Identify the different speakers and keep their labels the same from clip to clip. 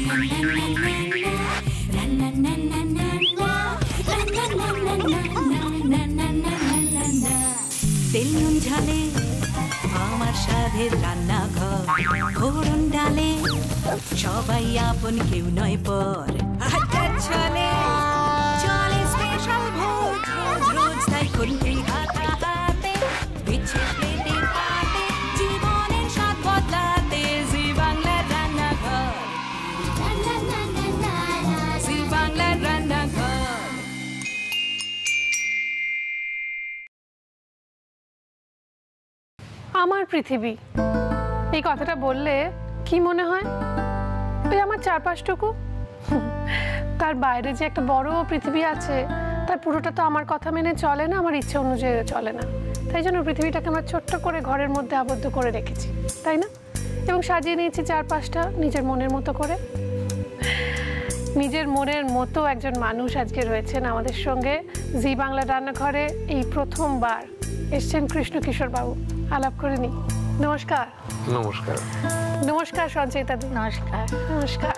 Speaker 1: তেল নুন ঝালে আমার স্বাদের রান্নাঘর, ফোড়ন ডালে সবাই আপন, কেউ নয় পর। আড্ডার ছলে চলে স্পেশাল ভোজ, রোজ রোজ তাই খুন্তি হাতে বিচ্ছে প্লেটে পাতে, জীবনের স্বাদ বদলাতে জি বাংলার রান্নাঘর, জি বাংলার রান্নাঘর।
Speaker 2: আমার পৃথিবী এই কথাটা বললে কি মনে হয়? ওই আমার চারপাশটুকু, তার বাইরে যে একটা বড় পৃথিবী আছে, তার পুরোটা তো আমার কথা মেনে চলে না, আমার ইচ্ছে অনুযায়ী চলে না। তাই জন্য পৃথিবীটাকে আমরা ছোট্ট করে ঘরের মধ্যে আবদ্ধ করে রেখেছি, তাই না? এবং সাজিয়ে নিয়েছি চারপাশটা নিজের মনের মতো করে। নিজের মনের মতো একজন মানুষ আজকে রয়েছেন আমাদের সঙ্গে জি বাংলা রান্নাঘরে। এই প্রথমবার এসছেন কৃষ্ণ কিশোর বাবু, আলাপ করে নি। নমস্কার।
Speaker 3: নমস্কার।
Speaker 2: নমস্কার সঞ্চয়িতা। নমস্কার। নমস্কার।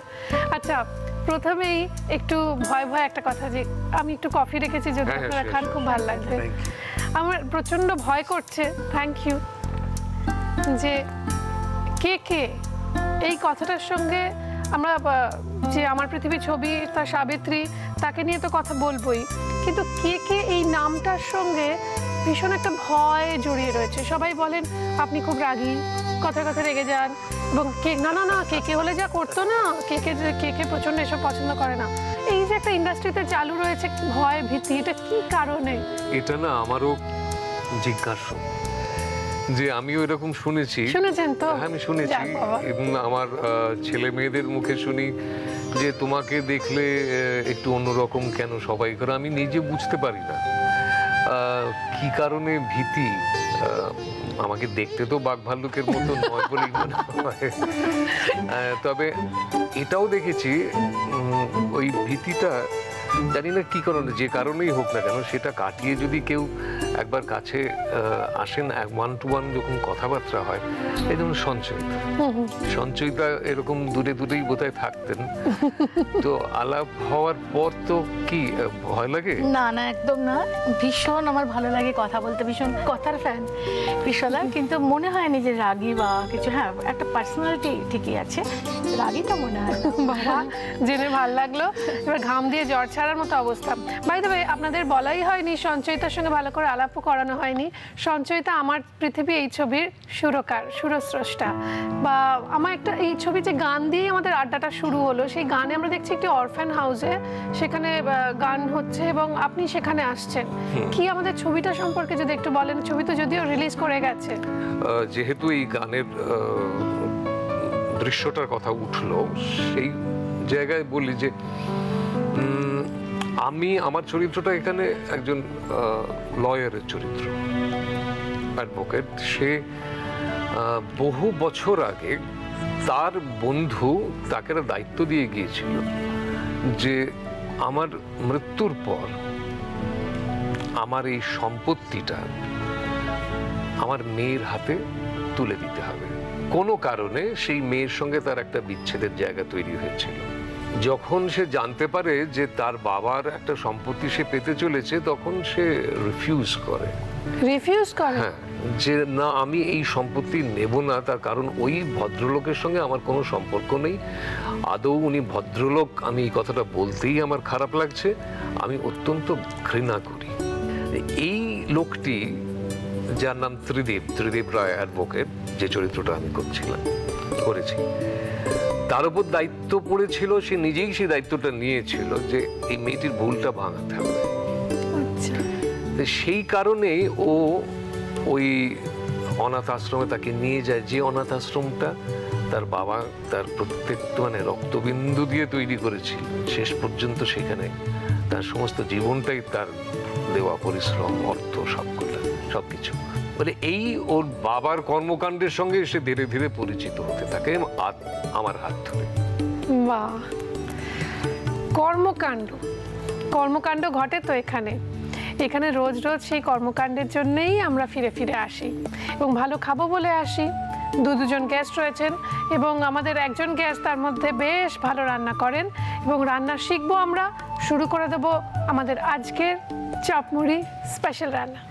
Speaker 2: আচ্ছা, প্রথমেই একটু ভয় ভয় একটা কথা, যে আমি একটু কফি রেখেছি, যদি আপনারা খান খুব ভালো লাগবে। আমার প্রচন্ড ভয় করছে, থ্যাংক ইউ, যে কে কে এই কথাটার সঙ্গে আমরা, যে আমার পৃথিবী ছবি তার সাবিত্রী, তাকে নিয়ে তো কথা বলবোই, কিন্তু কে কে এই নামটার সঙ্গে ভীষণ একটা ভয় জড়িয়ে রয়েছে। সবাই বলেন আপনি খুব রাগী, কথা কথা রেগে যান, এবং কে না না না কে কে হলে যা করতো না, কে কে প্রচন্ড এসব পছন্দ করে না। এই যে একটা ইন্ডাস্ট্রিতে চালু রয়েছে ভয় ভীতি, এটা কি কারণে?
Speaker 3: এটা না আমারও জিজ্ঞাসা, যে আমিও এরকম শুনেছি।
Speaker 2: শুনেছেন তো?
Speaker 3: আমি শুনেছি, এবং আমার ছেলে মেয়েদের মুখে শুনি যে তোমাকে দেখলে একটু অন্যরকম কেন সবাই করে। আমি নিজে বুঝতে পারি না কি কারণে ভীতি। আমাকে দেখতে তো বাঘ ভাল্লুকের মতো নয় বলেই মনে হয়, তবে এটাও দেখেছি ওই ভীতিটা জানি না কি কারণে, যে কারণেই হোক না কেন, সেটা কাটিয়ে যদি কেউ একবার কাছে আসেন, ওয়ান টু ওয়ান যখন কথাবার্তা হয়, এই ধরুন সঞ্চয়িতা এরকম দূরে দূরেই বোধহয় থাকতেন, তো আলাপ হওয়ার পর তো কি ভয় লাগে?
Speaker 4: না না, একদম না, ভীষণ আমার ভালো লাগে কথা বলতে, ভীষণ কথার ফ্যান বিশালা, কিন্তু মনে হয় নিজের রাগী বা কিছু। হ্যাঁ, একটা পার্সোনালিটি ঠিকই আছে, রাগীটা মনে হয়
Speaker 2: বাবা, জেনে ভালো লাগলো। এবার ঘাম দিয়ে জ্বর ছাড়ার মতো অবস্থা। বাই দ্য ওয়ে, আপনাদের বলাই হয়নি, সঞ্চয়িতার সঙ্গে ভালো করে আলাপও করানো হয়নি। সঞ্চয়িতা আমার পৃথিবী এই ছবির সুরকার, সুরস্রষ্টা, বা আমার একটা এই ছবি যে গান দিয়ে আমাদের আড্ডাটা শুরু হলো, সেই গানে আমরা দেখছি একটি অরফ্যান হাউসে, সেখানে গান হচ্ছে এবং আপনি সেখানে আসছেন। কি আমাদের ছবিটা সম্পর্কে যদি একটু বলেন? ছবি তো যদিও রিলিজ করে গেছে।
Speaker 3: যেহেতু এই গানের দৃশ্যটার কথা উঠলো, সেই জায়গায় বলি যে আমার চরিত্রটা এখানে একজন লয়ারের চরিত্র, অ্যাডভোকেট। সে বহু বছর আগে তার বন্ধু তাকে একটা দায়িত্ব দিয়ে গিয়েছিল যে আমার মৃত্যুর পর আমার এই সম্পত্তিটা আমার মেয়ের হাতে তুলে দিতে হবে। কোনো কারণে সেই মেয়ের সঙ্গে তার একটা বিচ্ছেদের জায়গা তৈরি হয়েছিল। যখন সে জানতে পারে যে তার বাবার একটা সম্পত্তি সে পেতে চলেছে, তখন সে রিফিউজ করে। হ্যাঁ, যে না, আমি এই সম্পত্তি নেব না, তার কারণ ওই ভদ্রলোকের সঙ্গে আমার কোনো সম্পর্ক নেই। আদৌ উনি ভদ্রলোক, আমি এই কথাটা বলতেই আমার খারাপ লাগছে, আমি অত্যন্ত ঘৃণা করি। এই লোকটি, যার নাম ত্রিদেব রায় অ্যাডভোকেট, যে চরিত্রটা আমি করেছি, তার উপর দায়িত্ব পড়েছিল, সে নিজেই সেই দায়িত্বটা নিয়েছিল যে এই মেয়েটির ভুলটা ভাঙাতে হবে। সেই কারণেই ও ওই অনাথ আশ্রমে তাকে নিয়ে যায়, যে অনাথ আশ্রমটা তার বাবা তার প্রত্যেকটা রক্তবিন্দু দিয়ে তৈরি করেছিল। শেষ পর্যন্ত সেখানে তার সমস্ত জীবনটাই তার দেওয়া পরিশ্রম, অর্থ, সবকিছু। মানে এই ওর বাবার কর্মকাণ্ডের সঙ্গে সে ধীরে ধীরে পরিচিত হতে থাকে আমার হাত ধরে।
Speaker 2: বাহ, কর্মকাণ্ড ঘটে তো এখানে রোজ রোজ সেই কর্মকাণ্ডের জন্যই আমরা ফিরে ফিরে আসি, এবং ভালো খাবো বলে আসি, দুজন গেস্ট রয়েছেন এবং আমাদের একজন গেস্ট তার মধ্যে বেশ ভালো রান্না করেন এবং রান্না শিখবো আমরা। শুরু করে দেবো আমাদের আজকের চপ মুড়ি স্পেশাল রান্না।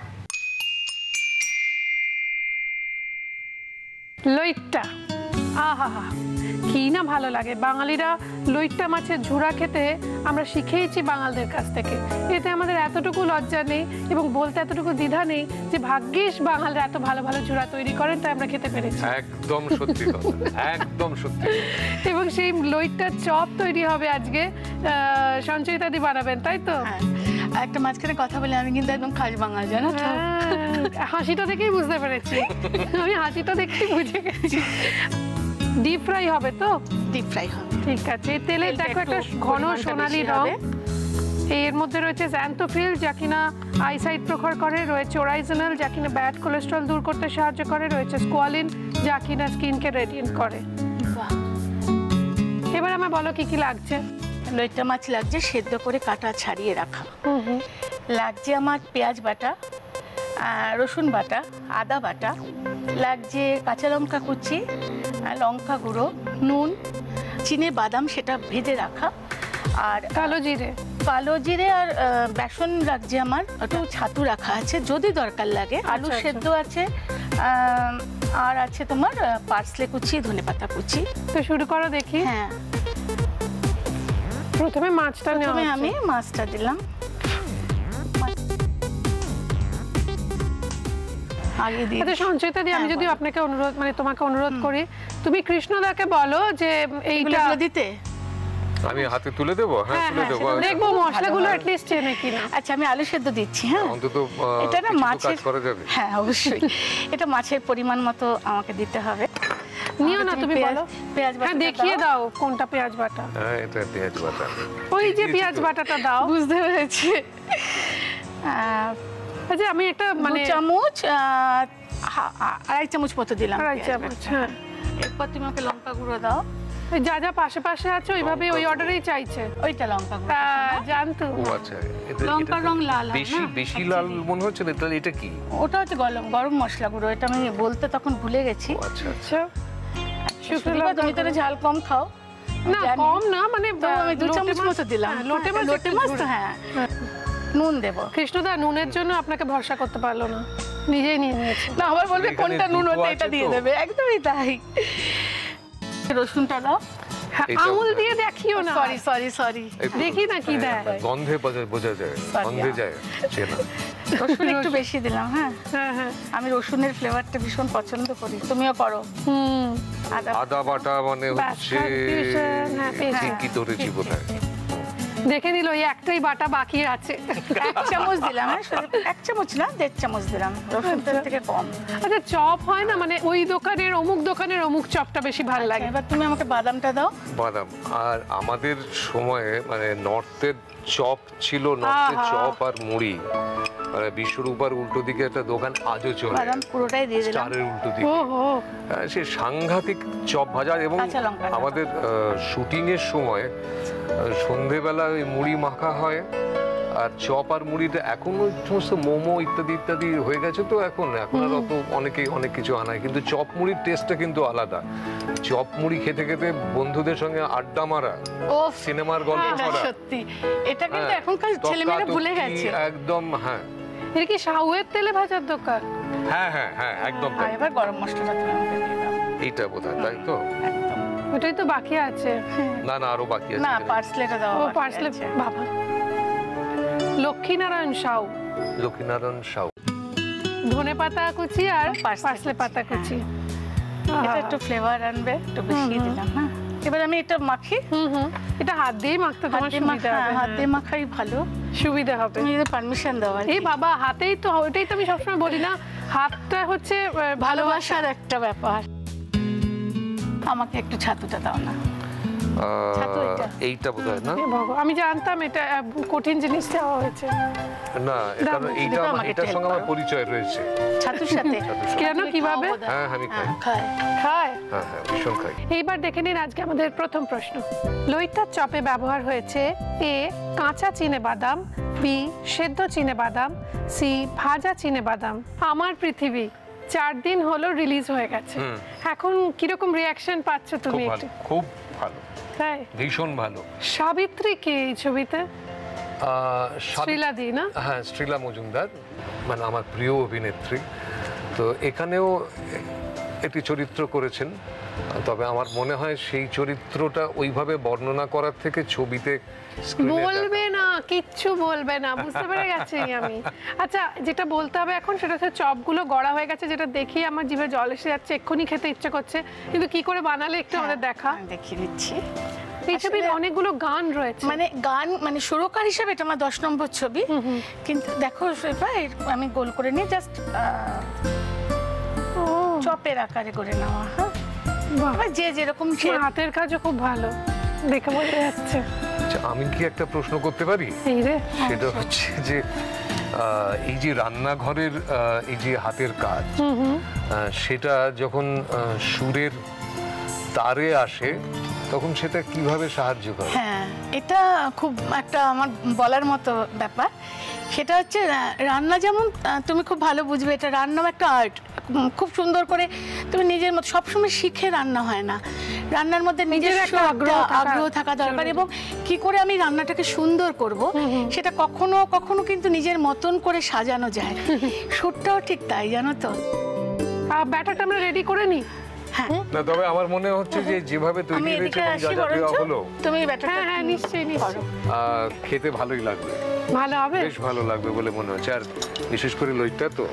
Speaker 2: লইট্টা, আহা হা, কি না ভালো লাগে। বাঙালিরা লইট্টা মাছের ঝুড়া খেতে আমরা শিখেইছি বাঙালদের কাছ থেকে। এতে আমাদের এতটুকু লজ্জা নেই এবং বলতে এতটুকু দ্বিধা নেই যে ভাগ্যিস বাঙালরা এত ভালো ভালো ঝুড়া তৈরি করেন, তাই আমরা খেতে পেরেছি।
Speaker 3: একদম সত্যি কথা, একদম সত্যি।
Speaker 2: এবং সেই লইট্টার চপ তৈরি হবে আজকে, সঞ্চয়িতাদি বানাবেন, তাই তো?
Speaker 4: একটা মাঝখানে কথা বলে, আমি কিন্তু একদম খাস বাঙাল, জানো তো।
Speaker 2: হাসিটা দেখেই বুঝতে পেরেছি, আমি হাসিটা দেখেই বুঝে গেছি। ডিপ ফ্রাই হবে তো?
Speaker 4: ডিপ ফ্রাই হবে।
Speaker 2: ঠিক আছে। তেলে দেখো একটা ঘন সোনালী রং। এর মধ্যে রয়েছে জ্যান্থোফিল, যা কিনা আইসাইট প্রখর করে, রয়েছে ওরাইজনাল, যা কিনা ব্যাড কোলেস্ট্রল দূর করতে সাহায্য করে, রয়েছে স্কোয়ালিন, যা কিনা স্কিনকে রেডিয়েন্ট করে। এবার আমার বলো কি কি লাগছে।
Speaker 4: লইট্টা মাছ লাগছে সেদ্ধ করে কাটা ছাড়িয়ে রাখা, লাগছে আমার পেঁয়াজ বাটা, রসুন বাটা, আদা বাটা, লাগছে কাঁচা লঙ্কা কুচি, লঙ্কা গুঁড়ো, নুন, চিনে বাদাম সেটা ভেজে রাখা, আর
Speaker 2: কালো জিরে,
Speaker 4: কালো জিরে আর বেসন লাগছে আমার, একটু ছাতু রাখা আছে যদি দরকার লাগে, আলু সেদ্ধ আছে, আর আছে তোমার পার্সলে কুচি, ধনেপাতা কুচি।
Speaker 2: তো শুরু করো দেখি।
Speaker 4: হ্যাঁ,
Speaker 2: প্রথমে মাছটা নেওয়া।
Speaker 4: আমি মাছটা দিলাম আগে দিয়ে।
Speaker 2: আচ্ছা সঞ্চয়িতা দি, আমি যদি আপনাকে অনুরোধ, মানে তোমাকে অনুরোধ করি, তুমি কৃষ্ণদাকে বলো যে এইটা
Speaker 4: দিতে।
Speaker 3: আমি হাতে তুলে দেবো? হ্যাঁ, তুলে দেবো।
Speaker 2: দেখবো মশলাগুলো at least চেনে কিনা।
Speaker 4: আচ্ছা, আমি আলু সেদ্ধ দিচ্ছি। হ্যাঁ,
Speaker 3: অন্তত
Speaker 4: এটা না মাছের
Speaker 3: করা যাবে।
Speaker 4: হ্যাঁ, অবশ্যই। এটা মাছের পরিমাণ মতো আমাকে দিতে হবে।
Speaker 2: নিও না, তুমি বলো।
Speaker 4: পেঁয়াজ বাটা
Speaker 2: দেখিয়ে দাও কোনটা পেঁয়াজ বাটা।
Speaker 3: হ্যাঁ, এটা পেঁয়াজ বাটা।
Speaker 2: ওই যে পেঁয়াজ বাটাটা দাও।
Speaker 4: বুঝতে পেরেছি।
Speaker 2: আচ্ছা, আমি একটা মানে
Speaker 4: চামচ, আড়াই চামচ মতো দিলাম।
Speaker 2: আড়াই চামচ, হ্যাঁ।
Speaker 4: এরপর তুমি আমাকে লঙ্কা গুঁড়ো দাও।
Speaker 2: যা যা পাশে পাশে আছে ওইভাবে ওই অর্ডারেই চাইছে।
Speaker 4: ওইটা লঙ্কা গুঁড়ো
Speaker 2: জানতো।
Speaker 3: ও আচ্ছা,
Speaker 4: লঙ্কার রং লাল,
Speaker 3: বেশি লাল মনে হচ্ছে না। তাহলে এটা কি?
Speaker 4: ওটা হচ্ছে গরম মশলা গুঁড়ো। এটা আমি বলতে তখন ভুলে গেছি।
Speaker 3: আচ্ছা
Speaker 2: আচ্ছা,
Speaker 4: তুমি তো ঝাল কম খাও
Speaker 2: না? কম না, মানে
Speaker 4: আমি 2 চামচ মতো দিলাম।
Speaker 2: লোটে মাছ তো। হ্যাঁ,
Speaker 4: নুন দেবো।
Speaker 2: কৃষ্ণদা নুনের জন্য আপনাকে ভরসা করতে পারলো না, নিজেই নিয়ে নিয়েছে।
Speaker 4: না, আবার বলবে কোনটা নুন হতে, এটা দিয়ে দেবে। একদমই তাই। রসুনটা দাও।
Speaker 2: আঙুল দিয়ে দেখিও না।
Speaker 4: সরি
Speaker 2: দেখি না কি দেয়।
Speaker 3: গন্ধে বোঝা যায়, গন্ধে যায় চেনা।
Speaker 4: রসুন একটু বেশি দিলাম। হ্যাঁ
Speaker 2: হ্যাঁ,
Speaker 4: আমি রসুনের ফ্লেভারটা ভীষণ পছন্দ করি, তুমিও করো।
Speaker 3: আদা বাটা মানে হচ্ছে কি ধরেছি বোধহয়।
Speaker 2: দেখে নিল ওই একটাই বাটা বাকি আছে।
Speaker 4: 1 চামচ দিলাম। 1 চামচ না, 1.5 চামচ দিলাম। রসুনটার থেকে কম।
Speaker 2: আচ্ছা, চপ হয় না মানে ওই দোকানের অমুক চপটা বেশি ভালো লাগে।
Speaker 4: এবার তুমি আমাকে বাদামটা দাও।
Speaker 3: বাদাম। আর আমাদের সময়ে মানে নর্থের চপ ছিল, নর্থের চপ আর মুড়ি। মানে বিশ্বরূপার উল্টো দিকে একটা দোকান আজও চলে,
Speaker 4: বাদাম পুরোটাই দিয়ে দিলাম।
Speaker 3: স্টারের উল্টো দিকে। সে সাংঘাতিক চপ ভাজা। এবং আমাদের শুটিং এর সময় সন্ধেবেলা ওই মুড়ি মাখা হয়, আর চপ আর মুড়িটা এখন ওই সমস্ত মোমো ইত্যাদি ইত্যাদি হয়ে গেছে। তো এখন আর অত অনেক কিছু আনায়, কিন্তু চপ মুড়ির টেস্টটা কিন্তু আলাদা। চপ মুড়ি খেতে খেতে বন্ধুদের সঙ্গে আড্ডা মারা, সিনেমার গল্প করা,
Speaker 4: সত্যি এটা কিন্তু এখনকার ছেলেমেয়েরা ভুলে গেছে
Speaker 3: একদম। হ্যাঁ,
Speaker 2: এটা কি শাহুয়ের তেলে ভাজার দোকান?
Speaker 3: হ্যাঁ হ্যাঁ হ্যাঁ, একদম তাই।
Speaker 4: এবার গরম মশলাটা তুমি আমাকে দিয়ে দাও।
Speaker 3: এইটা বোধহয়, তাই তো?
Speaker 2: ওটাই তো বাকি আছে।
Speaker 3: না আরো বাকি আছে।
Speaker 4: না, পার্সলেটা দাও।
Speaker 2: ও পার্সলে, বাবা। লক্ষ্মীনারায়ণ সাউ, ধনেপাতা কুচি আর পার্সলে পাতা কুচি।
Speaker 4: এটা একটু ফ্লেভার আনবে, একটু বেশি দিলাম। হ্যাঁ, এবার আমি এটা মাখি।
Speaker 2: এটা হাত দিয়ে মাখতে তোমার সুবিধা হবে।
Speaker 4: হাত দিয়ে মাখাই ভালো,
Speaker 2: সুবিধা হবে।
Speaker 4: তুমি যদি পারমিশন দাও।
Speaker 2: এই বাবা, হাতেই তো, ওইটাই তো আমি সবসময় বলি না, হাতটা হচ্ছে
Speaker 4: ভালোবাসার একটা ব্যাপার। আমাকে একটু ছাতুটা দাও না।
Speaker 3: এইটা বোধহয় না?
Speaker 2: আমি জানতাম এটা কঠিন জিনিস দেওয়া হয়েছে।
Speaker 3: না, কারণ এটার সঙ্গে আমার পরিচয় রয়েছে।
Speaker 4: ছাতুর সাথে
Speaker 2: কেন, কিভাবে?
Speaker 3: হ্যাঁ, আমি খাই।
Speaker 2: খায়?
Speaker 3: হ্যাঁ, ভীষণ খাই।
Speaker 2: এইবার দেখে নিন আজকে আমাদের প্রথম প্রশ্ন। লইট্টার চপে ব্যবহার হয়েছে এ কাঁচা চিনেবাদাম, বি সেদ্ধ চিনেবাদাম, সি ভাজা চিনেবাদাম। আমার পৃথিবী 4 দিন হলো রিলিজ হয়ে গেছে, এখন কিরকম রিয়াকশন পাচ্ছ তুমি? একটু
Speaker 3: খুব ভালো,
Speaker 2: তাই?
Speaker 3: ভীষণ ভালো।
Speaker 2: সাবিত্রী কে এই ছবিতে? শ্রীলা দি না?
Speaker 3: হ্যাঁ, শ্রীলা মজুমদার, মানে আমার প্রিয় অভিনেত্রী। তো এখানেও একটি চরিত্র করেছেন, তবে আমার মনে হয় সেই চরিত্রটা ওইভাবে বর্ণনা করার থেকে ছবিতে
Speaker 2: বলবে না, কিচ্ছু বলবে না, বুঝতে পেরে গেছি আমি। আচ্ছা, যেটা বলতে হবে এখন সেটা হচ্ছে চপগুলো গড়া হয়ে গেছে, যেটা দেখি আমার জিভে জল এসে যাচ্ছে, এক্ষুনি খেতে ইচ্ছে করছে, কিন্তু কি করে বানালে একটু আমাদের দেখা।
Speaker 4: দেখিয়ে দিচ্ছি।
Speaker 2: এই ছবির অনেকগুলো গান রয়েছে,
Speaker 4: মানে সুরকার হিসেবে এটা আমার 10 নম্বর ছবি, কিন্তু দেখো আমি গোল করে নিয়ে জাস্ট চপের আকারে করে নেওয়া। হ্যাঁ, যে যেরকম
Speaker 2: হাতের কাজও খুব ভালো, দেখে বোঝা যাচ্ছে।
Speaker 3: আমি কি একটা প্রশ্ন করতে পারি? সেটা হচ্ছে যে এই যে রান্নাঘরের এই যে হাতের কাজ, সেটা যখন সুরের তারে আসে তখন সেটা কিভাবে সাহায্য করে?
Speaker 4: হ্যাঁ, এটা খুব একটা আমার বলার মতো ব্যাপার। সেটা হচ্ছে রান্না, যেমন তুমি খুব ভালো বুঝবে, এটা রান্নাও একটা আর্ট। খুব সুন্দর করে তুমি নিজের মতো, সবসময় শিখে রান্না হয় না, রান্নার মধ্যে নিজের একটা আগ্রহ থাকা দরকার, এবং কি করে আমি রান্নাটাকে সুন্দর করব সেটা কখনো কখনো কিন্তু নিজের মতন করে সাজানো যায়। সুরটাও ঠিক তাই, জানো তো।
Speaker 2: ব্যাটারটা আমরা রেডি করে নিই।
Speaker 4: হ্যাঁ,
Speaker 3: না, তবে আমার মনে হচ্ছে যে যেভাবে তৈরি হয়েছে এবং যা যা দেওয়া হলো,
Speaker 4: তুমি ব্যাটারটা
Speaker 2: হ্যাঁ নিশ্চয়ই নিশ্চয়ই
Speaker 3: খেতে ভালোই লাগবে,
Speaker 2: ভালো হবে,
Speaker 3: বেশ ভালো লাগবে বলে মনে হচ্ছে। আর বিশেষ করে লইটা তো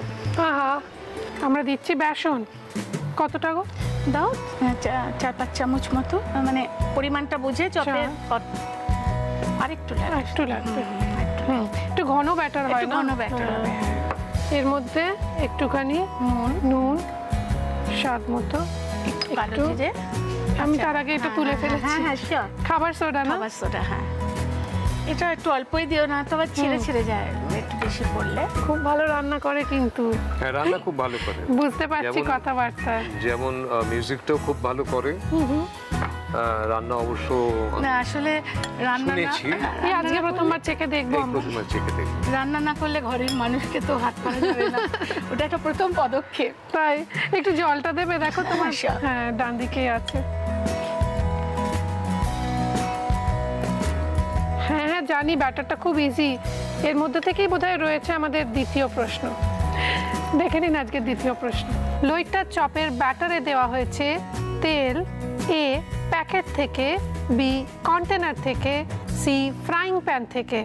Speaker 2: আমরা দিচ্ছি বেসন। কতটা গো?
Speaker 4: দাও 4-5 চামচ মতো, মানে পরিমাণটা বুঝে চপের। আরেকটু লাগবে,
Speaker 2: একটু ঘন ব্যাটার হয় না?
Speaker 4: ঘন ব্যাটার হবে।
Speaker 2: এর মধ্যে একটুখানি নুন স্বাদ মতো,
Speaker 4: কালো জিরে।
Speaker 2: আমি তার আগে এটা তুলে ফেলেছি।
Speaker 4: হ্যাঁ,
Speaker 2: খাবার সোডা না?
Speaker 4: খাবার সোডা, হ্যাঁ। এটা একটু অল্পই দিও না, তো আবার ছিঁড়ে যায়, একটু বেশি পড়লে।
Speaker 2: খুব ভালো রান্না করে কিন্তু।
Speaker 3: হ্যাঁ, রান্না খুব ভালো করে,
Speaker 2: বুঝতে পারছি কথাবার্তা।
Speaker 3: যেমন মিউজিকটাও খুব ভালো করে, রান্না অবশ্য
Speaker 4: না, আসলে রান্না
Speaker 2: আজকে প্রথমবার চেখে দেখবো,
Speaker 4: রান্না না করলে ঘরের মানুষকে তো হাত পাওয়া যাবে না, ওটা একটা প্রথম পদক্ষেপ।
Speaker 2: তাই একটু জলটা দেবে, দেখো তোমার। হ্যাঁ, ডান দিকেই আছে। হ্যাঁ হ্যাঁ, জানি ব্যাটারটা খুব ইজি। এর মধ্যে থেকেই বোধহয় রয়েছে আমাদের দ্বিতীয় প্রশ্ন। দেখে নিন আজকের দ্বিতীয় প্রশ্ন। লইট্টা চপের ব্যাটারে দেওয়া হয়েছে তেল, এ প্যাকেট থেকে, বি কন্টেনার থেকে, সি ফ্রাইং প্যান থেকে।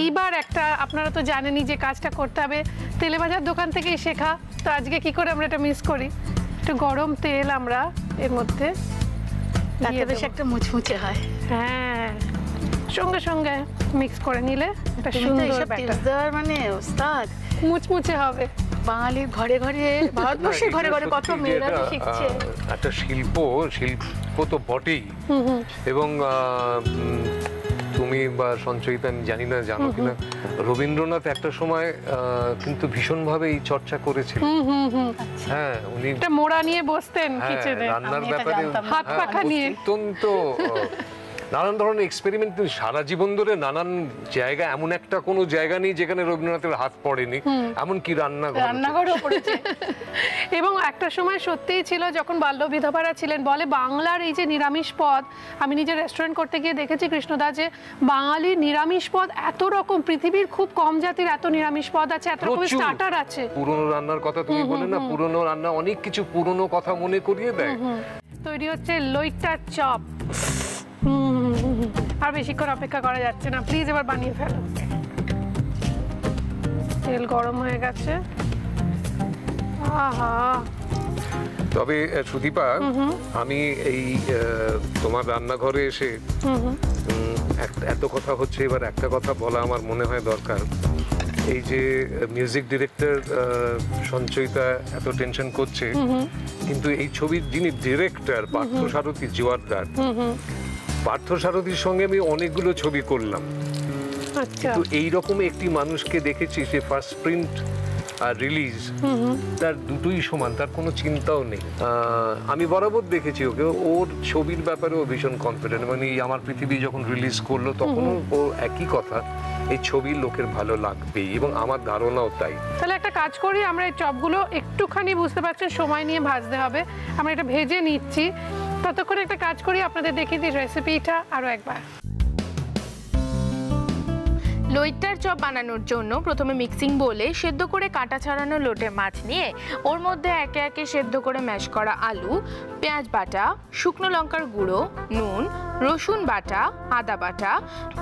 Speaker 2: এইবার একটা, আপনারা তো জানেনই যে কাজটা করতে হবে, তেলে ভাজার দোকান থেকেই শেখা, তো আজকে কি করে আমরা এটা মিস করি। একটু গরম তেল আমরা এর মধ্যে,
Speaker 4: তাতে বেশ একটা মুচমুচে হয়।
Speaker 2: হ্যাঁ, সঙ্গে সঙ্গে মিক্স করে নিলে এটা সুন্দর ব্যাটার,
Speaker 4: মানে ওস্তাদ,
Speaker 2: মুচমুচে হবে।
Speaker 4: বাঙালির ঘরে ঘরে, ভারতবর্ষের ঘরে ঘরে কত মেয়েরা শিখছে।
Speaker 3: একটা শিল্প তো বটেই, এবং তুমি বা সঞ্চয়িতা জানি না জানো কিনা, রবীন্দ্রনাথ একটা সময় কিন্তু ভীষণভাবে এই চর্চা করেছিলেন। হ্যাঁ, উনি
Speaker 2: একটা মোড়া নিয়ে বসতেন কিচেনে,
Speaker 3: রান্নার ব্যাপারে
Speaker 2: হাত পাখা নিয়ে,
Speaker 3: অত্যন্ত নানান ধরনের এক্সপেরিমেন্ট। সারা জীবন ধরে নানান জায়গা, এমন একটা কোনো জায়গা নেই যেখানে রবীন্দ্রনাথের হাত পড়েনি, এমনকি রান্নাঘরেও
Speaker 2: পড়েছে। এবং একটা সময় সত্যিই ছিল, যখন বাল্য বিধবারা ছিলেন, বলে বাংলার এই যে নিরামিষ পদ, আমি নিজে রেস্টুরেন্ট করতে গিয়ে দেখেছি কৃষ্ণদা, যে বাঙালির নিরামিষ পদ এত রকম, পৃথিবীর খুব কম জাতির এত নিরামিষ পদ আছে, এত রকম স্টার্টার আছে।
Speaker 3: পুরনো রান্নার কথা তুমি বলে না, পুরনো রান্না অনেক কিছু পুরনো কথা মনে করিয়ে দেয়।
Speaker 2: তৈরি হচ্ছে লইট্টার চপ। আর বেশিক্ষণ অপেক্ষা করা যাচ্ছে না, প্লিজ এবার বানিয়ে ফেলো। তেল গরম হয়ে গেছে। আহা,
Speaker 3: তবে সুদীপা, আমি এই তোমার রান্নাঘরে এসে এত কথা হচ্ছে, এবার একটা কথা বলা আমার মনে হয় দরকার। এই যে মিউজিক ডিরেক্টর সঞ্চয়িতা এত টেনশন করছে, কিন্তু এই ছবির যিনি ডিরেক্টর পার্থসারথী জোয়ারদার, পার্থসারথীর সঙ্গে আমি অনেকগুলো ছবি করলাম, কিন্তু এইরকম একটি মানুষকে দেখেছি, সে ফার্স্ট প্রিন্ট আর রিলিজ, তার দুটোই সমান, তার কোনো চিন্তাও নেই। আমি বরাবর দেখেছি ওকে, ওর ছবির ব্যাপারেও ভীষণ কনফিডেন্ট। মানে আমার পৃথিবী যখন রিলিজ করলো তখনও ও একই কথা, এই ছবি লোকের ভালো লাগবেই, এবং আমার ধারণাও তাই।
Speaker 2: তাহলে একটা কাজ করি, আমরা এই চপগুলো একটুখানি বুঝতে পারছেন সময় নিয়ে ভাজতে হবে, আমরা এটা ভেজে নিচ্ছি। ততক্ষণে একটা কাজ করি, আপনাদের দেখিয়ে দিই রেসিপিটা আরও একবার।
Speaker 5: লইট্টার চপ বানানোর জন্য প্রথমে মিক্সিং বোলে সেদ্ধ করে কাটা ছাড়ানো লোটে মাছ নিয়ে ওর মধ্যে একে একে সেদ্ধ করে ম্যাশ করা আলু, পেঁয়াজ বাটা, শুকনো লঙ্কার গুঁড়ো, নুন, রসুন বাটা, আদা বাটা,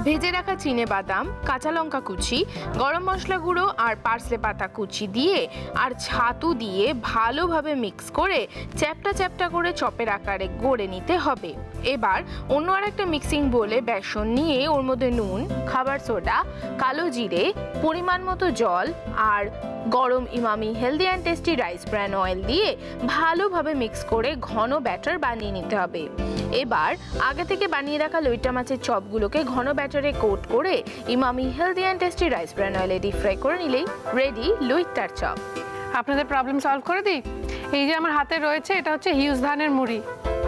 Speaker 5: ভেজে রাখা চিনে বাদাম, কাঁচা লঙ্কা কুচি, গরম মশলা গুঁড়ো আর পার্সলে পাতা কুচি দিয়ে আর ছাতু দিয়ে ভালোভাবে মিক্স করে চ্যাপটা চ্যাপটা করে চপের আকারে গড়ে নিতে হবে। এবার অন্য আরেকটা মিক্সিং বোলে বেসন নিয়ে ওর মধ্যে নুন, খাবার সোডা, কালো জিরে, পরিমাণ মতো জল আর গরম Emami healthy and tasty rice bran oil দিয়ে ভালোভাবে মিক্স করে ঘন ব্যাটার বানিয়ে নিতে হবে। এবার আগে থেকে বানিয়ে রাখা লইট্টা মাছের চপগুলোকে ঘন ব্যাটারে কোট করে Emami healthy and tasty rice bran অয়েলে ডিপ ফ্রাই করে নিলেই রেডি লইট্টার চপ।
Speaker 2: আপনাদের প্রবলেম সলভ করে দিই। এই যে আমার হাতে রয়েছে, এটা হচ্ছে হিউজ ধানের মুড়ি।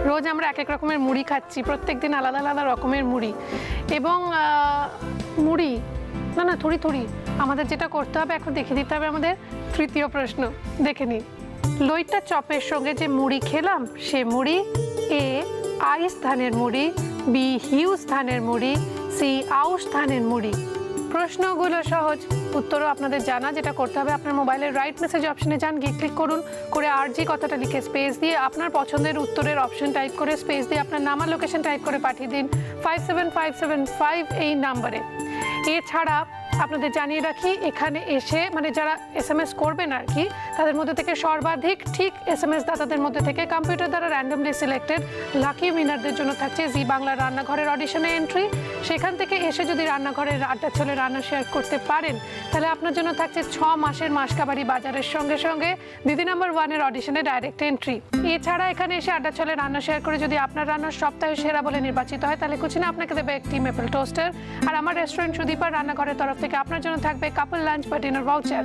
Speaker 2: রোজ আমরা এক এক রকমের মুড়ি খাচ্ছি, প্রত্যেকদিন আলাদা আলাদা রকমের মুড়ি। এবং মুড়ি না থুড়ি থুড়ি, আমাদের যেটা করতে হবে এখন দেখিয়ে দিতে হবে আমাদের তৃতীয় প্রশ্ন। দেখে নিন, লইট্টা চপের সঙ্গে যে মুড়ি খেলাম সে মুড়ি এ আইস ধানের মুড়ি, বি হিউজ ধানের মুড়ি, সি আউশ ধানের মুড়ি। প্রশ্নগুলো সহজ, উত্তরও আপনাদের জানা। যেটা করতে হবে, আপনার মোবাইলের রাইট মেসেজ অপশনে যান, গিয়ে ক্লিক করুন, করে আরজি কথাটা লিখে স্পেস দিয়ে আপনার পছন্দের উত্তরের অপশন টাইপ করে স্পেস দিয়ে আপনার নাম আর লোকেশন টাইপ করে পাঠিয়ে দিন 57575 এই নাম্বারে। এছাড়া আপনাদের জানিয়ে রাখি, এখানে এসে মানে যারা SMS করবেন আর কি, তাদের মধ্যে থেকে সর্বাধিক ঠিক SMS দাতাদের মধ্যে থেকে কম্পিউটার দ্বারা র্যান্ডমলি সিলেক্টেড লাকি উইনারদের জন্য থাকছে জি বাংলা রান্নাঘরের অডিশনে এন্ট্রি। সেখান থেকে এসে যদি রান্নাঘরের আড্ডা চলে রান্না শেয়ার করতে পারেন, তাহলে আপনার জন্য থাকছে 6 মাসের মাসকাবাড়ি বাজারের সঙ্গে সঙ্গে দিদি নাম্বার 1-এর অডিশনে ডাইরেক্ট এন্ট্রি। এছাড়া এখানে এসে আড্ডা চলে রান্না শেয়ার করে যদি আপনার রান্নার সপ্তাহে সেরা বলে নির্বাচিত হয়, তাহলে কুচিনা আপনাকে দেবে একটি মেপল টোস্টার। আর আমার রেস্টুরেন্ট সুদীপার রান্নাঘরের তরফ থেকে আপনার জন্য থাকবে কাপল লাঞ্চ বা ডিনার ভাউচার।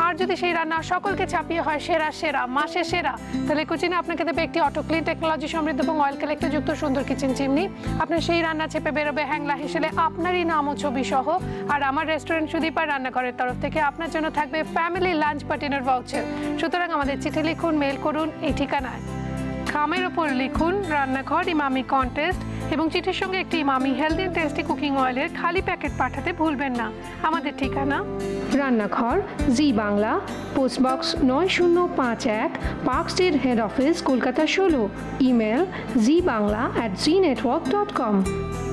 Speaker 2: আর যদি সেই রান্না সকলকে ছাপিয়ে হয় সেরা সেরা মাসে সেরা, তাহলে কুচিনা আপনাকে দেবে একটি অটো ক্লিন টেকনোলজি সমৃদ্ধ এবং অয়েল কালেক্টর যুক্ত সুন্দর কিচেন চিমনি। আপনার সেই রান্না চেপে বেরোবে হ্যাংলা হিসেবে আপনারই নাম ও ছবি সহ। আর আমার রেস্টুরেন্ট সুদীপার রান্নাঘরের তরফ থেকে আপনার জন্য থাকবে ফ্যামিলি লাঞ্চ বা ডিনার ভাউচার। সুতরাং আমাদের চিঠি লিখুন, মেল করুন এই ঠিকানায়। খামের ওপর লিখুন রান্নাঘর ইমামি কন্টেস্ট এবং চিঠির সঙ্গে একটি Emami healthy and tasty cooking অয়েলের খালি প্যাকেট পাঠাতে ভুলবেন না। আমাদের ঠিকানা রান্নাঘর, Zee Bangla, post box 9051, park street, head office, Kolkata 16। Email zbangla@znetwork.com।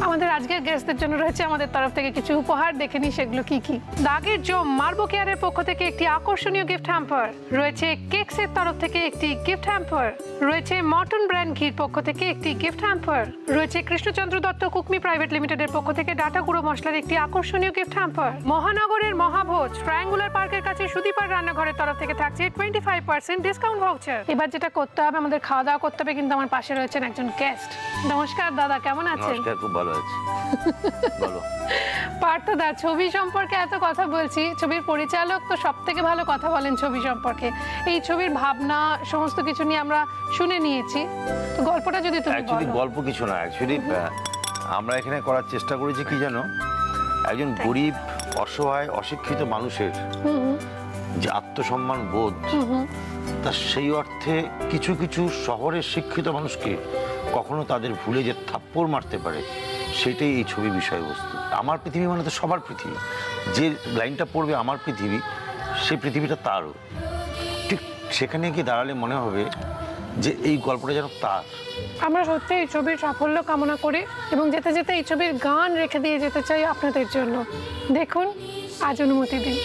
Speaker 2: আমাদের আজকের গেস্টদের জন্য রয়েছে আমাদের তরফ থেকে কিছু উপহার, দেখে নিই সেগুলো কি কি। দাগের জম মার্বো কেয়ারের পক্ষ থেকে একটি আকর্ষণীয় গিফট হ্যাম্পার রয়েছে, কেকসের তরফ থেকে একটি গিফট হ্যাম্পার রয়েছে, মটন ব্র্যান্ড ঘির পক্ষ থেকে একটি গিফট হ্যাম্পার রয়েছে, কৃষ্ণচন্দ্র দত্ত কুকমি প্রাইভেট লিমিটেডের পক্ষ থেকে ডাটা গুঁড়ো মশলার একটি আকর্ষণীয় গিফট হ্যাম্পার। মহানগরের মহাভোজ ট্রায়াঙ্গুলার পার্কের কাছে সুদীপার রান্নাঘরের তরফ থেকে থাকছে 25% ডিসকাউন্ট ভাউচার। এবার যেটা করতে হবে, আমাদের খাওয়া দাওয়া করতে হবে, কিন্তু আমার পাশে রয়েছেন একজন গেস্ট। নমস্কার দাদা, কেমন আছেন?
Speaker 6: নমস্কার, খুব ভালো আছি। বলো
Speaker 2: পার্থ দা, ছবি সম্পর্কে এত কথা বলছি, ছবির পরিচালক তো সব থেকে ভালো কথা বলেন ছবি সম্পর্কে। এই ছবির ভাবনা সমস্ত কিছু নিয়ে আমরা শুনে নিয়েছি, তো গল্পটা যদি তুমি
Speaker 6: অ্যাকচুয়ালি
Speaker 2: বলো।
Speaker 6: গল্প কিছু না, অ্যাকচুয়ালি আমরা এখানে করার চেষ্টা করেছি কি জানো, একজন গরিব অসহায় অশিক্ষিত মানুষের যে আত্মসম্মান বোধ, তা সেই অর্থে কিছু কিছু শহরের শিক্ষিত মানুষকে কখনো তাদের ভুলে যে থাপ্পড় মারতে পারে, সেটাই এই ছবি বিষয়বস্তু। আমার পৃথিবী মানে তো সবার পৃথিবী, যে লাইনটা পড়বে আমার পৃথিবী, সেই পৃথিবীটা তারও। ঠিক সেখানে গিয়ে দাঁড়ালে মনে হবে যে এই গল্পটা যেন তার।
Speaker 2: আমরা সত্যি এই ছবির সাফল্য কামনা করি এবং যেতে যেতে এই ছবির গান রেখে দিয়ে যেতে চাই আপনাদের জন্য। দেখুন, আজ অনুমতি দিন।